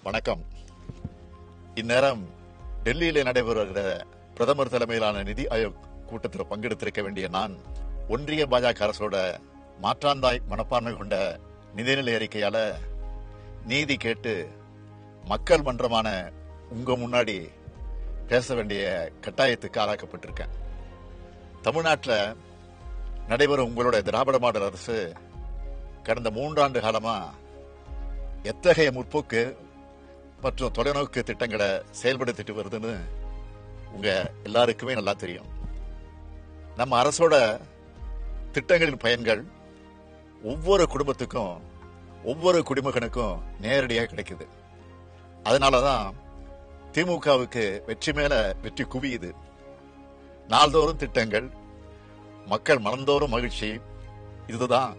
வணக்கம். இந்நேரம் டெல்லியிலே நடைபெறுகிற பிரதமர் தலைமையிலான நிதி ஆயோக் கூட்டத்தில் பங்கெடுத்திருக்க வேண்டிய நான் ஒன்றிய பாஜக அரசோட மாற்றாந்தாய் மனப்பான்மை கொண்ட நிதிநிலை அறிக்கையால நீதி கேட்டு மக்கள் மன்றமான உங்க முன்னாடி பேச வேண்டிய கட்டாயத்துக்கு ஆளாக்கப்பட்டிருக்கேன். தமிழ்நாட்டில் நடைபெறும் உங்களுடைய திராவிட மாடல் அரசு கடந்த 3 ஆண்டு காலமா எத்தகைய முற்போக்கு மற்றும் தொலைநோக்கு திட்டங்களை செயல்படுத்திட்டு வருதுன்னு உங்க எல்லாருக்குமே நல்லா தெரியும். நம்ம அரசோட திட்டங்களின் பயன்கள் ஒவ்வொரு குடும்பத்துக்கும் ஒவ்வொரு குடிமகனுக்கும் நேரடியாக கிடைக்குது. அதனாலதான் திமுகவுக்கு வெற்றி மேல வெற்றி குவியுது. நாள்தோறும் திட்டங்கள், மக்கள் மனந்தோறும் மகிழ்ச்சி, இதுதான்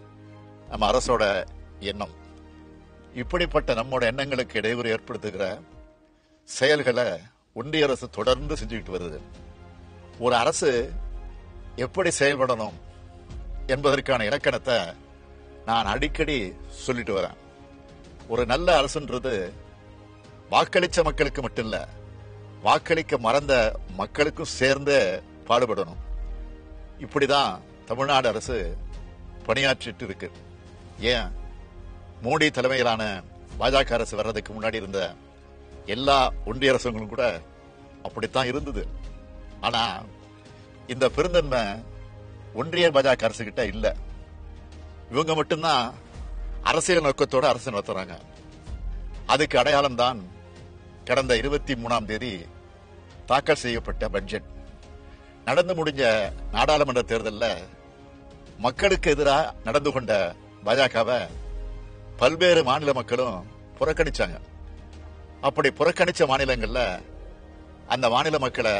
நம்ம அரசோட எண்ணம். இப்படிப்பட்ட நம்மோட எண்ணங்களுக்கு இடையூறு ஏற்படுத்துகிற செயல்களை ஒன்றிய அரசு தொடர்ந்து செஞ்சுக்கிட்டு வருது. ஒரு அரசு எப்படி செயல்படணும் என்பதற்கான இலக்கணத்தை நான் அடிக்கடி சொல்லிட்டு வரேன். ஒரு நல்ல அரசுன்றது வாக்களிச்ச மக்களுக்கு மட்டும் இல்ல, வாக்களிக்க மறந்த மக்களுக்கும் சேர்ந்து பாடுபடணும். இப்படிதான் தமிழ்நாடு அரசு பணியாற்றிட்டு இருக்கு. ஏன், மோடி தலைமையிலான பாஜக அரசு வர்றதுக்கு முன்னாடி இருந்த எல்லா ஒன்றிய அரசுகளும் கூட அப்படித்தான் இருந்தது. ஆனா இந்த பெருந்தன்மை ஒன்றிய பாஜக அரசு கிட்ட இல்ல. இவங்க மட்டும்தான் அரசியல் நோக்கத்தோட அரசு நடத்துறாங்க. அதுக்கு அடையாளம் தான் கடந்த 23ஆம் தேதி தாக்கல் செய்யப்பட்ட பட்ஜெட். நடந்து முடிஞ்ச நாடாளுமன்ற தேர்தலில் மக்களுக்கு எதிராக நடந்து கொண்ட பாஜகவை பல்வேறு மாநில மக்களும் புறக்கணிச்சாங்க. அப்படி புறக்கணிச்ச மாநிலங்கள்ல அந்த மாநில மக்களை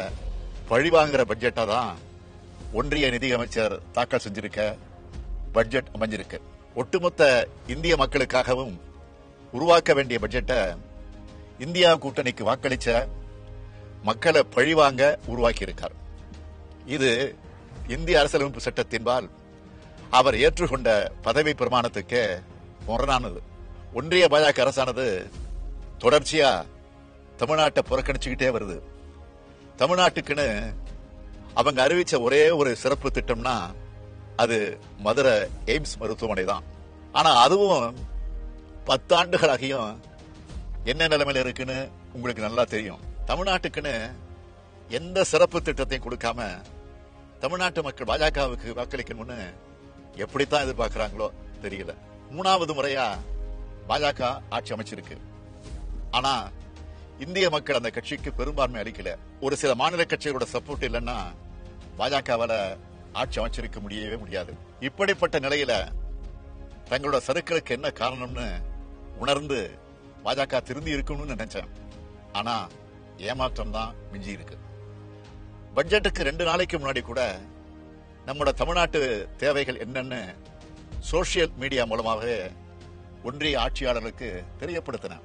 பழிவாங்குற பட்ஜெட்டா தான் ஒன்றிய நிதியமைச்சர் தாக்கல் செஞ்சிருக்க பட்ஜெட் அமைஞ்சிருக்கு. ஒட்டுமொத்த இந்திய மக்களுக்காகவும் உருவாக்க வேண்டிய பட்ஜெட்டை இந்தியா கூட்டணிக்கு வாக்களிச்ச மக்களை பழிவாங்க உருவாக்கி இருக்கார். இது இந்திய அரசியலமைப்பு சட்டத்தின்பால் அவர் ஏற்றுக்கொண்ட பதவி பிரமாணத்துக்கு முரணானது. ஒன்றிய பாஜக அரசானது தொடர்ச்சியா தமிழ்நாட்டை புறக்கணிச்சுக்கிட்டே வருது. தமிழ்நாட்டுக்குன்னு அவங்க அறிவிச்ச ஒரே ஒரு சிறப்பு திட்டம்னா அது மதுரை எய்ம்ஸ் மருத்துவமனை தான். ஆனா அதுவும் 10 ஆண்டுகளாகியும் என்ன நிலைமையில இருக்குன்னு உங்களுக்கு நல்லா தெரியும். தமிழ்நாட்டுக்குன்னு எந்த சிறப்பு திட்டத்தையும் கொடுக்காம தமிழ்நாட்டு மக்கள் பாஜகவுக்கு வாக்களிக்கணும்னு எப்படித்தான் எதிர்பார்க்கிறாங்களோ தெரியல. 3வது முறையா பாஜக ஆட்சி அமைச்சிருக்கு. ஆனா இந்திய மக்கள் அந்த கட்சிக்கு பெரும்பான்மை அளிக்கல. ஒரு சில மாநில கட்சிகளோட சப்போர்ட் இல்லைன்னா பாஜகவால ஆட்சி அமைச்சிருக்க முடியவே முடியாது. இப்படிப்பட்ட நிலையில தங்களோட சறுக்களுக்கு என்ன காரணம்னு உணர்ந்து பாஜக திரும்பி இருக்கணும்னு நினைச்சேன். ஆனா ஏமாற்றம் தான் மிஞ்சி இருக்கு. பட்ஜெட்டுக்கு 2 நாளைக்கு முன்னாடி கூட நம்மளோட தமிழ்நாட்டு தேவைகள் என்னன்னு சோசியல் மீடியா மூலமாகவே ஒன்றிய ஆட்சியாளர்களுக்கு தெரியப்படுத்தின.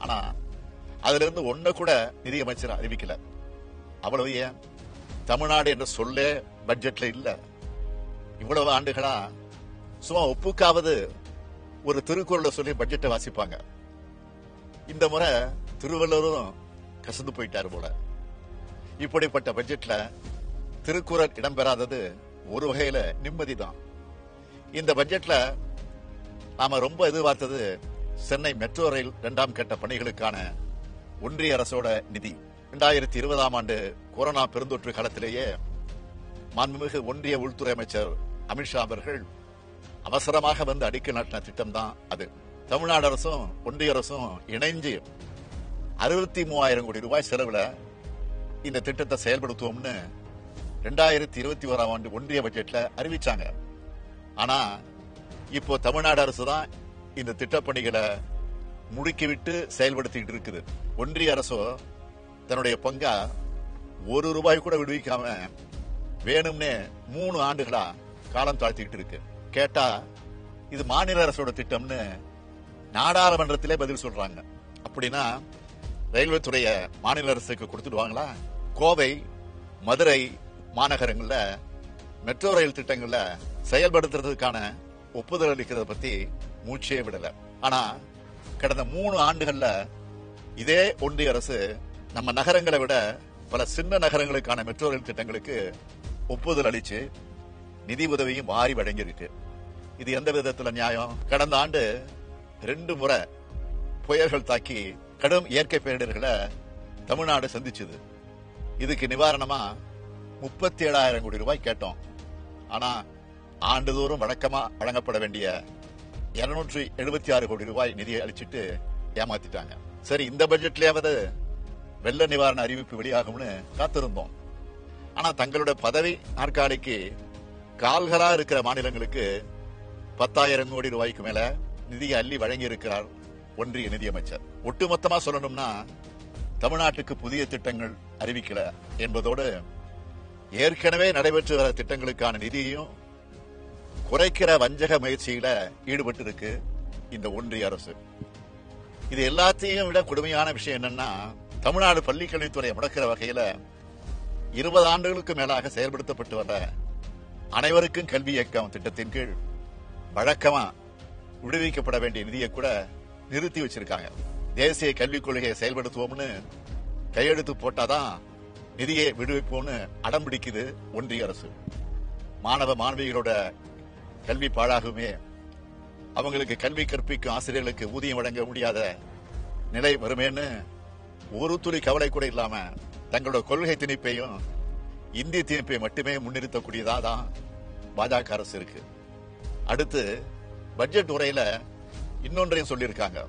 ஆனா அதுல இருந்து ஒண்ணு கூட நிதியமைச்சர் அறிவிக்கல. அவ்வளவு ஏன், தமிழ்நாடு என்ற சொல்லே பட்ஜெட்ல இல்ல. இவ்வளவு ஆண்டுகளா சும்மா ஒப்புக்காவது ஒரு திருக்குறளை சொல்லி பட்ஜெட்டை வாசிப்பாங்க. இந்த முறை திருவள்ளுவரும் கசந்து போயிட்டாரு போல. இப்படிப்பட்ட பட்ஜெட்ல திருக்குறள் இடம்பெறாதது ஒரு வகையில நிம்மதிதான். இந்த பட்ஜெட்ல நாம ரொம்ப எதிர்பார்த்தது சென்னை மெட்ரோ ரயில் 2ஆம் கட்ட பணிகளுக்கான ஒன்றிய அரசோட நிதி. 2020ஆம் ஆண்டு கொரோனா பெருந்தொற்று காலத்திலேயே மாண்புமிகு ஒன்றிய உள்துறை அமைச்சர் அமித்ஷா அவர்கள் அவசரமாக வந்து அடிக்கல் நாட்டின திட்டம் தான் அது. தமிழ்நாடு அரசும் ஒன்றிய அரசும் இணைஞ்சு 63,000 கோடி ரூபாய் செலவுல இந்த திட்டத்தை செயல்படுத்துவோம்னு 2021ஆம் ஆண்டு ஒன்றிய பட்ஜெட்ல அறிவிச்சாங்க. ஆனா இப்போ தமிழ்நாடு அரசு தான் இந்த திட்டப்பணிகளை முடுக்கிவிட்டு செயல்படுத்திட்டு இருக்குது. ஒன்றிய அரசோ தன்னுடைய பங்கா 1 ரூபாய் கூட விடுவிக்காம வேணும்னே 3 ஆண்டுகளா காலம் தாழ்த்திக்கிட்டு இருக்கு. கேட்டா இது மாநில அரசோட திட்டம்னு நாடாளுமன்றத்திலே பதில் சொல்றாங்க. அப்படின்னா ரயில்வே துறைய மாநில அரசுக்கு கொடுத்துடுவாங்களா? கோவை, மதுரை மாநகரங்கள்ல மெட்ரோ ரயில் திட்டங்கள்ல செயல்படுத்துறதுக்கான ஒப்புதல் அளிக்கிறத பத்தி மூச்சே விடல. ஆனா கடந்த 3 ஆண்டுகள்ல இதே ஒன்றிய அரசு நம்ம நகரங்களை விட பல சின்ன நகரங்களுக்கான மெட்ரோ ரயில் திட்டங்களுக்கு ஒப்புதல் அளிச்சு நிதி உதவியும் வாரி வழங்கியிருக்கு. இது எந்த விதத்துல நியாயம்? கடந்த ஆண்டு 2 முறை புயல்கள் தாக்கி கடும் இயற்கை பேரிடர்களை தமிழ்நாடு சந்திச்சது. இதுக்கு நிவாரணமா 37,000 கோடி ரூபாய் கேட்டோம். ஆனா ஆண்டுதோறும் வழக்கமா வழங்கப்பட வேண்டிய 276 கோடி ரூபாய் நிதியை அளிச்சுட்டு ஏமாத்திட்டாங்க. சரி, இந்த பட்ஜெட்லயாவது வெள்ள நிவாரண அறிவிப்பு வெளியாகும்னு காத்திருந்தோம். ஆனா தங்களுடைய பதவி நாற்காலிக்கு கால்களா இருக்கிற மாநிலங்களுக்கு 10,000 கோடி ரூபாய்க்கு மேல நிதியை அள்ளி வழங்கி இருக்கிறார் ஒன்றிய நிதியமைச்சர். ஒட்டுமொத்தமா சொல்லணும்னா தமிழ்நாட்டுக்கு புதிய திட்டங்கள் அறிவிக்கல என்பதோடு ஏற்கனவே நடைபெற்று வர திட்டங்களுக்கான நிதியையும் குறைக்கிற வஞ்சக முயற்சியில ஈடுபட்டு இருக்கு இந்த ஒன்றிய அரசு. இது எல்லாத்தையும் விட கொடுமையான விஷயம் என்னன்னா, தமிழ்நாடு பள்ளிக்கல்வித்துறையை முடக்கிற வகையில 20 ஆண்டுகளுக்கு மேலாக செயல்படுத்தப்பட்டு வர அனைவருக்கும் கல்வி இயக்கம் திட்டத்தின் கீழ் வழக்கமா விடுவிக்கப்பட வேண்டிய நிதியை கூட நிறுத்தி வச்சிருக்காங்க. தேசிய கல்விக் கொள்கையை செயல்படுத்துவோம்னு கையெழுத்து போட்டாதான் நிதியை விடுவிப்போம்னு அடம் பிடிக்குது ஒன்றிய அரசு. மாணவ மாணவிகளோட கல்வி பாழாகுமே, அவங்களுக்கு கல்வி கற்பிக்கும் ஆசிரியர்களுக்கு ஊதியம் வழங்க முடியாத நிலை வருமேன்னு ஒரு துளி கவலை கூட இல்லாம தங்களோட கொள்கை திணிப்பையும் இந்திய திணிப்பை மட்டுமே முன்னிறுத்தக்கூடியதான் பாஜக அரசு இருக்கு. அடுத்து பட்ஜெட் உரையில இன்னொன்றையும் சொல்லியிருக்காங்க.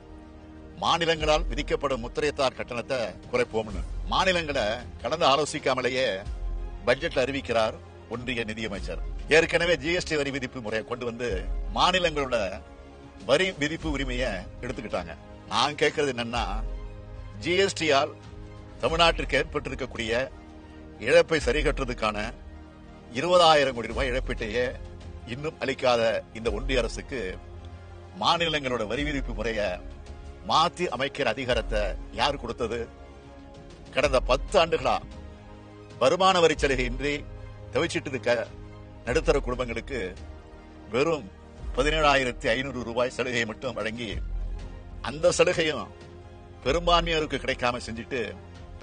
மாநிலங்களால் விதிக்கப்படும் முத்திரைத்தார் கட்டணத்தை குறைப்போம்னு. மாநிலங்களை கடந்து ஆலோசிக்காமலேயே பட்ஜெட்ல அறிவிக்கிறார் ஒன்றிய நிதியமைச்சர். ஏற்கனவே ஜிஎஸ்டி வரி விதிப்பு முறையை கொண்டு வந்து மாநிலங்களோட வரி விதிப்பு உரிமையை எடுத்துக்கிட்டாங்க. நான் கேட்கறது என்னன்னா, ஜிஎஸ்டியால் தமிழ்நாட்டிற்கு ஏற்பட்டிருக்கக்கூடிய இழப்பை சரி கட்டுறதுக்கான 20,000 கோடி ரூபாய் இழப்பீட்டையே இன்னும் அளிக்காத இந்த ஒன்றிய அரசுக்கு மாநிலங்களோட வரி விதிப்பு முறையை மாற்றி அமைக்கிற அதிகாரத்தை யார் கொடுத்தது? கடந்த 10 ஆண்டுகளா வருமான வரி சலுகை இன்றி தவிச்சிட்டு இருக்க நடுத்தர குடும்பங்களுக்கு வெறும் 17,500 ரூபாய் சலுகையை மட்டும் வழங்கி அந்த சலுகையும் பெரும்பான்மையோருக்கு கிடைக்காம செஞ்சுட்டு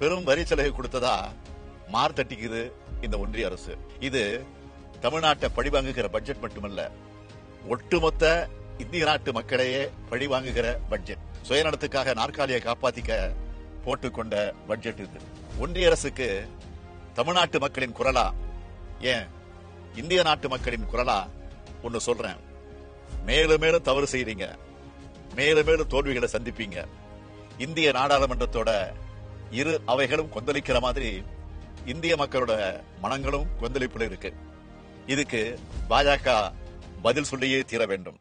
பெரும் வரி சலுகை கொடுத்ததா மார்த்தட்டிக்குது இந்த ஒன்றிய அரசு. இது தமிழ்நாட்டை பழிவாங்குகிற பட்ஜெட் மட்டுமல்ல, ஒட்டுமொத்த இந்திய நாட்டு மக்களையே பழிவாங்குகிற பட்ஜெட். சுயநலத்துக்காக நாற்காலியை காப்பாத்திக்க போட்டுக்கொண்ட பட்ஜெட் இது. ஒன்றிய அரசுக்கு தமிழ்நாட்டு மக்களின் குரலா, ஏன் இந்திய நாட்டு மக்களின் குரலா ஒன்னு சொல்றேன். மேலும் மேலும் தவறு செய்றீங்க, மேலும் மேலும் தோல்விகளை சந்திப்பீங்க. இந்திய நாடாளுமன்றத்தோட இரு அவைகளும் கொந்தளிக்கிற மாதிரி இந்திய மக்களோட மனங்களும் கொந்தளிப்புல இருக்கு. இதுக்கு பாஜக பதில் சொல்லியே தீர வேண்டும்.